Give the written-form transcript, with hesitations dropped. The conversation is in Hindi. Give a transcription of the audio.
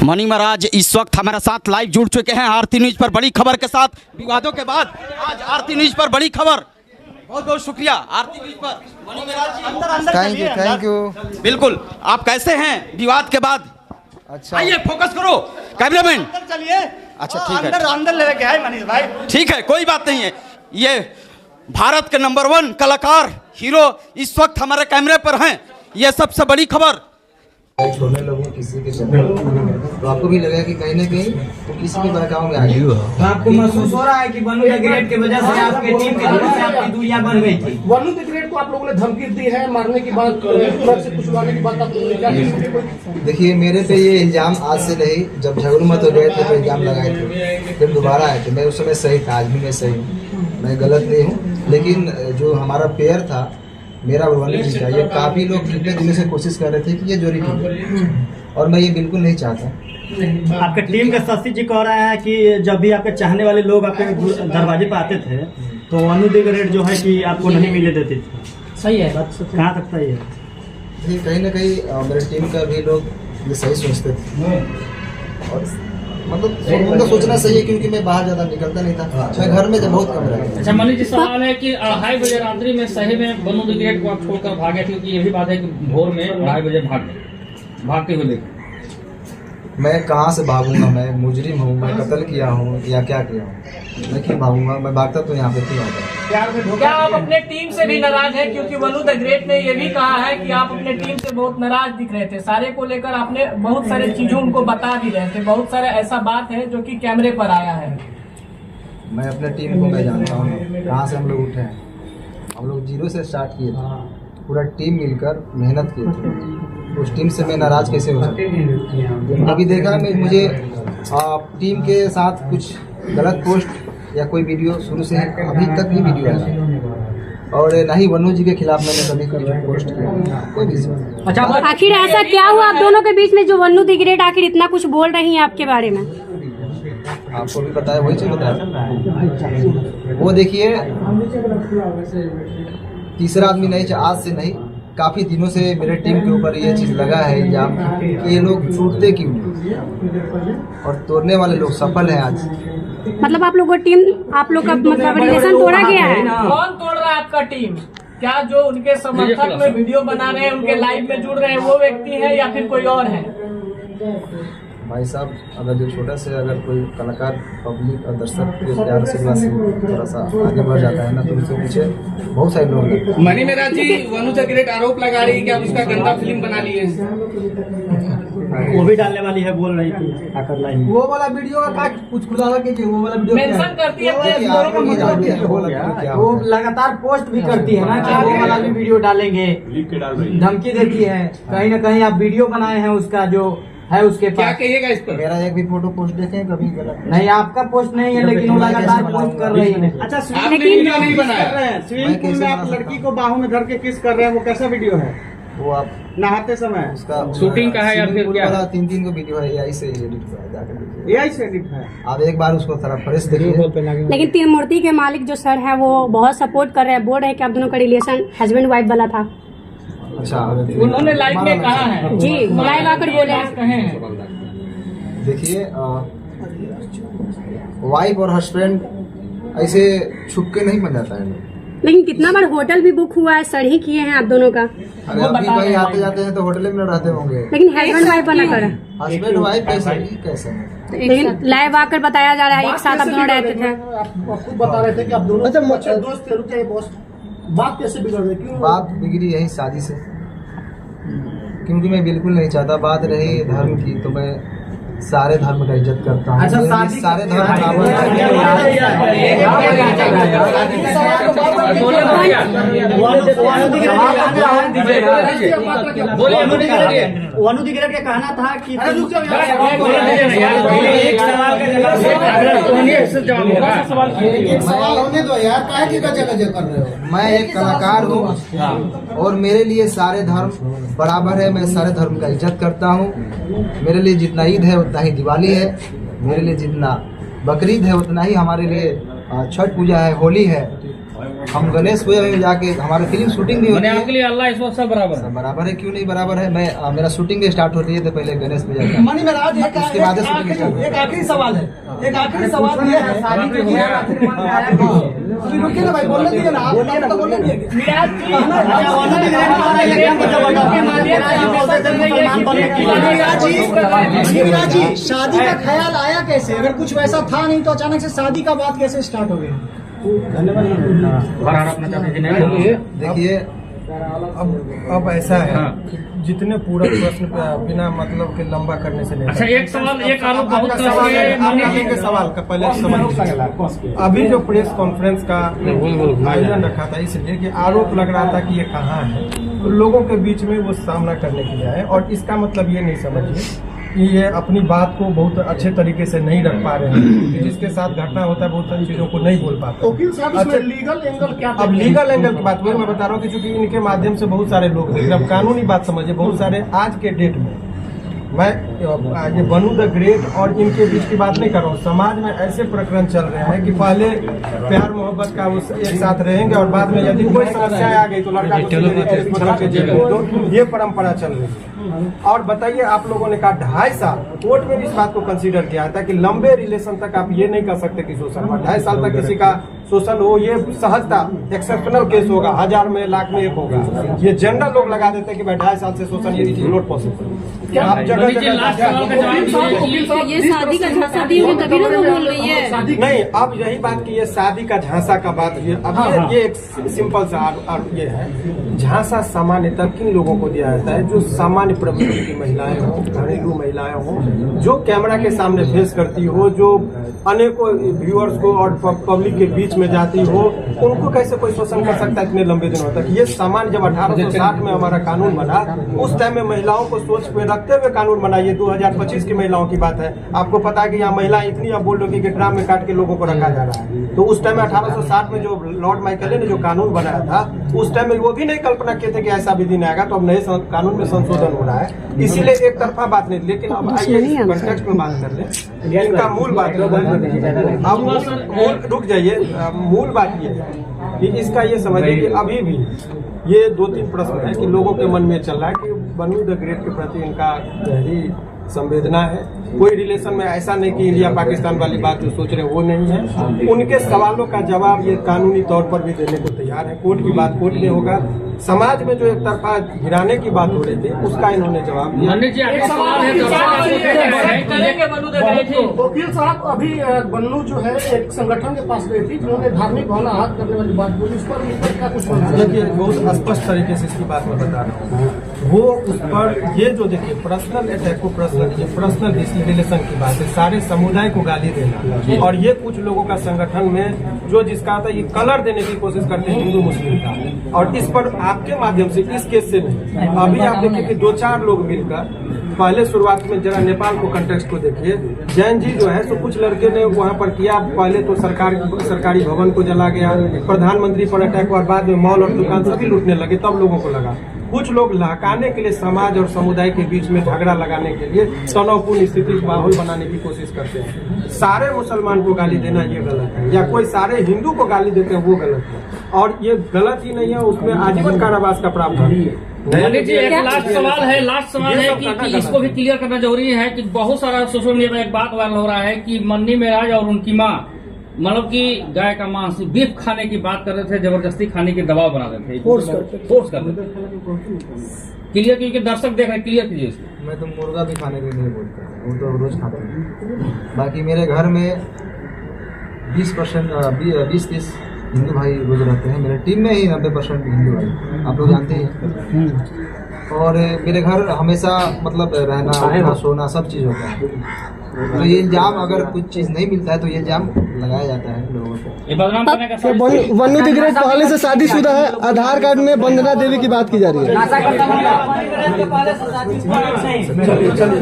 मनी महाराज इस वक्त हमारे साथ लाइव जुड़ चुके हैं आरती न्यूज पर बड़ी खबर के साथ। विवादों के बाद आज आरती न्यूज पर बड़ी खबर। बहुत बहुत शुक्रिया आरती न्यूज पर मनी महाराज जी। अंदर थैंक यू। बिल्कुल, आप कैसे हैं विवाद के बाद? अच्छा आइए फोकस करो कैमरामैन। चलिए। अच्छा ठीक है, अंदर लेके आए मनीष भाई। ठीक है, कोई बात नहीं है। ये भारत के नंबर 1 कलाकार हीरो इस वक्त हमारे कैमरे पर हैं। ये सबसे बड़ी खबर। छोड़ने लोगों किसी के चक्कर तो आपको भी लगा कि कहीं ना कहीं तो किसी के बहकाव में आ गई हो। तो आपको महसूस हो रहा है कि वनु द ग्रेट की वजह से आपकी टीम के दिनों से आपकी दूरियां बढ़ गई थी। वनु द ग्रेट को आप लोगों ने धमकी दी है, मारने की बात, तुरंत से कुचलवाने की बात आप लोगों ने क्या? देखिए मेरे पे ये इल्जाम आज से नहीं, जब झगड़ू मत हो गए थे तो इल्जाम लगाए थे, फिर दोबारा आए थे। मैं उस समय सही था, आज भी मैं सही हूँ, मैं गलत नहीं हूँ। लेकिन जो हमारा पेयर था मेरा वनु जी का, ये काफ़ी लोग कितने दिनों से कोशिश कर रहे थे कि ये जोड़ी ठीक, और मैं ये बिल्कुल नहीं चाहता। आपके टीम के शशि जी कह रहे हैं कि जब भी आपके चाहने वाले लोग आपके दरवाजे पर आते थे तो वनु द ग्रेट जो है कि आपको नहीं मिले देते थे। सही है बात, कहाँ तक सही है? देखिए कहीं ना कहीं मेरे टीम का भी लोग ये सही सोचते थे, और मतलब उनका सोचना सही है क्योंकि मैं बाहर ज़्यादा निकलता नहीं था, मैं घर में जब बहुत कम रहता। अच्छा मनीष जी, सवाल है कि 2:30 बजे रात्रि में सही में वनु द ग्रेट को आप छोड़कर भागे थे, क्योंकि ये भी बात है कि भोर में 2:30 बजे भागते हुए देखे। मैं कहाँ से भागूंगा? मैं मुजरिम हूँ, मैं कत्ल किया हूँ या क्या किया हूँ? मैं क्यों भागूंगा? मैं भागता तो यहाँ पे क्यों आता? क्या आप अपने टीम से भी नाराज हैं? क्योंकि वनु द ग्रेट ने ये भी कहा है कि आप अपने टीम से बहुत नाराज दिख रहे थे, सारे को लेकर आपने बहुत सारे चीजों उनको बता भी रहे थे, बहुत सारे ऐसा बात है जो कि कैमरे पर आया है। मैं अपने टीम को मैं जानता हूँ कहाँ से हम लोग उठे हैं। हम लोग 0 से स्टार्ट किए थे, पूरा टीम मिलकर मेहनत किए थे। उस टीम से मैं नाराज कैसे हो सकता? अभी देखा मैं मुझे टीम के साथ कुछ गलत पोस्ट या कोई वीडियो शुरू से अभी तक भी वीडियो आया, और ना ही वनु जी के खिलाफ मैंने कभी कुछ पोस्ट किया, कोई भी। अच्छा, आखिर ऐसा क्या हुआ आप दोनों के बीच में जो वनु द ग्रेट आखिर इतना कुछ बोल रही हैं आपके बारे में? आपको भी बताया, वही चीज बताया। वो देखिए तीसरा आदमी नहीं, आज से नहीं, काफ़ी दिनों से मेरे टीम के ऊपर ये चीज़ लगा है इल्जाम कि ये लोग टूटते क्यों नहीं, और तोड़ने वाले लोग सफल हैं आज। मतलब आप लोग का टीम, आप लोग का मतलब रिलेशन तोड़ा गया है? कौन तोड़ रहा है आपका टीम? क्या जो उनके समर्थक में वीडियो बना रहे हैं, उनके लाइव में जुड़ रहे हैं, वो व्यक्ति है या फिर कोई और है? भाई साहब, अगर जो छोटा से अगर कोई कलाकार पब्लिक और दर्शक के प्यार से थोड़ा सा आगे बढ़ जाता है ना, तो उसके पीछे बहुत सारे लोग लगते हैं। मनी महाराज जी, वनु द ग्रेट आरोप लगा रही है कि आप उसका गंदा फिल्म बना लिए। वो भी डालने वाली है, बोल रही थी आकर लाइन। वो वाला वीडियो का कुछ खुलासा कीजिए, वो वाला वीडियो मेंशन करती है, वो लगातार पोस्ट भी करती है ना कि वो वाला भी वीडियो डालेंगे, धमकी देती है। कहीं ना कहीं आप वीडियो बनाए हैं उसका जो है उसके पास। क्या कहिएगा इस पर? मेरा एक भी फोटो पोस्ट देखें कभी गलत नहीं, आपका पोस्ट नहीं है, लेकिन वो लगातार पोस्ट कर रही है। अच्छा, आपने वीडियो नहीं बनाया? स्विमिंग पूल में आप लड़की को बाहों में धर के किस कर रहे हैं, वो कैसा वीडियो है? वो आप नहाते समय उसका शूटिंग का है या फिर क्या? 3 को वीडियो है, AI से एडिट हुआ है, जाकर देखिए। AI से एडिट है। आप एक बार उसको थोड़ा फ्रेश देखिए। लेकिन तीन मूर्ति के मालिक जो सर है वो बहुत सपोर्ट कर रहे हैं, बोल रहे हैं कि आप दोनों का रिलेशन हस्बैंड वाइफ वाला था। अच्छा, उन्होंने लाइव में कहा है जी, लाइव आकर बोले हैं। कहें देखिए वाइफ और हस्बैंड ऐसे छुप के नहीं बन जाता है। लेकिन कितना बार होटल भी बुक हुआ है, सर ही किए हैं आप दोनों का। अरे अभी कहीं आते जाते हैं तो होटल में रहते होंगे, लेकिन हस्बैंड वाइफ बना कर, हस्बैंड वाइफ कैसे है? लेकिन लाइव आकर बताया जा रहा है एक साथ आप दोनों रहते थे। आप खुद बता रहे थे कि आप दोनों अच्छे दोस्त थे। रुकिए बॉस, बात कैसे बिगड़ गई? क्यों बात बिगड़ी यही शादी से, क्योंकि मैं बिल्कुल नहीं चाहता। बात रही धर्म की, तो मैं सारे धर्म का इज्जत करता हूँ। अच्छा, सारे धर्म बराबर वनु द ग्रेट का कहना था कि सवाल होने दो यार, काहे की गजल कर रहे हो? मैं एक कलाकार हूँ और मेरे लिए सारे धर्म बराबर है। मैं सारे धर्म का इज्जत करता हूँ। मेरे लिए जितना ईद है उतना ही दिवाली है, मेरे लिए जितना बकरीद है उतना ही हमारे लिए छठ पूजा है, होली है। हम गणेश पूजा में जाके हमारी फिल्म शूटिंग भी होती मैंने है। आपके लिए अल्लाह इस वक्त सब बराबर है। बराबर है, क्यों नहीं बराबर है। मैं मेरा शूटिंग स्टार्ट होती है तो पहले गणेश पूजा का, मणि महाराज उसके बाद शूटिंग स्टार्ट होती एक आखिरी सवाल है, एक आखिरी सवाल ये है अभी रुकिए ना भाई, बोलने दीजिए ना, आप तो बोलने दीजिए। मीराज जी, शादी का ख्याल आया कैसे? अगर कुछ वैसा था नहीं तो अचानक से शादी का बात कैसे स्टार्ट हो गया? देखिए अब ऐसा है, जितने पूरा प्रश्न पे बिना मतलब के लंबा करने से नहीं। अच्छा, एक सवाल, एक आरोप बहुत सवाल है, आगे के सवाल का पहले समझ। अभी जो प्रेस कॉन्फ्रेंस का आयोजन रखा था इसलिए कि आरोप लग रहा था कि ये कहाँ है, तो लोगों के बीच में वो सामना करने के लिए आए। और इसका मतलब ये नहीं समझिए कि ये अपनी बात को बहुत अच्छे तरीके से नहीं रख पा रहे हैं, कि जिसके साथ घटना होता है बहुत सारी चीजों को नहीं बोल पाते। वकील साहब, इसमें लीगल एंगल क्या? अब लीगल एंगल की बात वही मैं बता रहा हूँ कि चूंकि इनके माध्यम से बहुत सारे लोग देख रहे हैं। अब कानूनी बात समझिए, बहुत सारे आज के डेट में मैं ये बनू द ग्रेट और इनके बीच की बात नहीं कर रहा हूँ। समाज में ऐसे प्रकरण चल रहे हैं कि पहले प्यार मोहब्बत का वो एक साथ रहेंगे और बाद में यदि कोई समस्या आ गई तो लड़का को जेल भेज दो, ये परंपरा चल रही है। और बताइए, आप लोगों ने कहा 2.5 साल, कोर्ट में भी इस बात को कंसीडर किया था कि लंबे रिलेशन तक आप ये नहीं कर सकते कि शोषण हुआ। 2.5 साल तक किसी का शोषण हो, ये सहजता एक्सेप्शनल केस होगा, 1000 में लाख में एक होगा। ये जनरल लोग लगा देते हैं कि भाई 2.5 साल से शोषण, ये इज नॉट पॉसिबल। आप जगह ये शादी का झांसा दी हुई तभी ना वो बोल रही है। नहीं, अब यही बात की ये शादी का झांसा का बात ये एक सिंपल सा ये है। झांसा सामान्यतः किन लोगों को दिया जाता है? जो सामान्य प्रवृत्ति की महिलाएं हो, घरेलू महिलाएं हो, जो कैमरा के सामने फेस करती हो, जो अनेकों व्यूअर्स को और पब्लिक के बीच में जाती हो, उनको कैसे कोई शोषण कर सकता है इतने लंबे दिनों तक? ये सामान्य जब 1860 में हमारा कानून बना, उस टाइम में महिलाओं को सोच पे रखते हुए कानून बना। ये 2025 की महिलाओं की बात है। आपको पता है कि यहाँ महिला इतनी, आप बोल रहे हो कि ड्राम में काट के लोगों को रखा जा रहा है। तो उस टाइम में 1860 में जो लॉर्ड माइकल ने जो कानून बनाया था, उस टाइम में वो भी नहीं कल्पना किए थे कि ऐसा भी दिन आएगा। तो अब नए कानून में संशोधन हो रहा है, इसीलिए एक तरफा बात नहीं। लेकिन अब आइए इस कॉन्टेक्स्ट में बात कर लें। इनका मूल बात अब रुक जाइए, मूल बात ये है कि इसका ये समझिए कि अभी भी ये 2-3 प्रश्न है कि लोगों के मन में चल रहा है कि बनू द ग्रेट के प्रति इनका गहरी संवेदना है। कोई रिलेशन में ऐसा नहीं कि इंडिया पाकिस्तान वाली बात जो सोच रहे हैं वो नहीं है। उनके सवालों का जवाब ये कानूनी तौर पर भी देने को तैयार है। कोर्ट की बात कोर्ट में होगा। समाज में जो एक तरफा गिराने की बात हो रही थी उसका इन्होंने जवाब दिया। वकील साहब, अभी बन्नू जो है एक संगठन के पास गई थी जिन्होंने धार्मिक भावना आहत करने वाली बात बोली, उस पर क्या कुछ? देखिए, बहुत स्पष्ट तरीके से इसकी बात मैं बता रहा हूँ। वो उस पर ये जो देखिए पर्सनल अटैक को पर्सनल रिलेशन की बात है, सारे समुदाय को गाली देना। और ये कुछ लोगों का संगठन में जो जिसका आता है ये कलर देने की कोशिश करते हैं हिंदू मुस्लिम का। और इस पर आपके माध्यम से इस केस से नहीं, अभी आप देखिए कि 2-4 लोग मिलकर पहले शुरुआत में जरा नेपाल को कंटेक्स्ट को देखिए। जैन जी जो है तो कुछ लड़के ने वहाँ पर किया, पहले तो सरकारी भवन को जला गया, प्रधानमंत्री पर अटैक और बाद में मॉल और दुकान सभी लूटने लगे। तब लोगों को लगा कुछ लोग लहकाने के लिए समाज और समुदाय के बीच में झगड़ा लगाने के लिए तनावपूर्ण स्थिति माहौल बनाने की कोशिश करते हैं। सारे मुसलमान को गाली देना ये गलत है, या कोई सारे हिंदू को गाली देते हैं वो गलत है। और ये गलत ही नहीं है, उसमें आजीवन कारावास का प्रावधान है। एक लास्ट सवाल है कि इसको भी क्लियर करना जरूरी है कि बहुत सारा सोशल मीडिया में एक बात वायरल हो रहा है कि मन्नी मेराज और उनकी माँ मतलब कि गाय का मांस बीफ खाने की बात कर रहे थे, जबरदस्ती खाने की दबाव बना रहे थे, फोर्स कर रहे थे। क्लियर, क्योंकि दर्शक देख रहे हैं, क्लियर कीजिए इसको। मैं तो मुर्गा भी खाने के लिए बोलता हूँ, वो तो रोज खाते हैं। बाकी मेरे घर में 20-30 हिंदू भाई रोज रहते हैं। मेरे टीम में ही 90% हिंदू भाई, आप लोग जानते हैं। और मेरे घर हमेशा मतलब रहना उठना सोना सब चीज़ होता है। तो ये इल्जाम, अगर कुछ चीज़ नहीं मिलता है तो ये इल्जाम लगाया जाता है लोगों को। बन्नू द ग्रेट पहले से शादीशुदा है, आधार कार्ड में वंदना देवी की बात की जा रही है। चलिए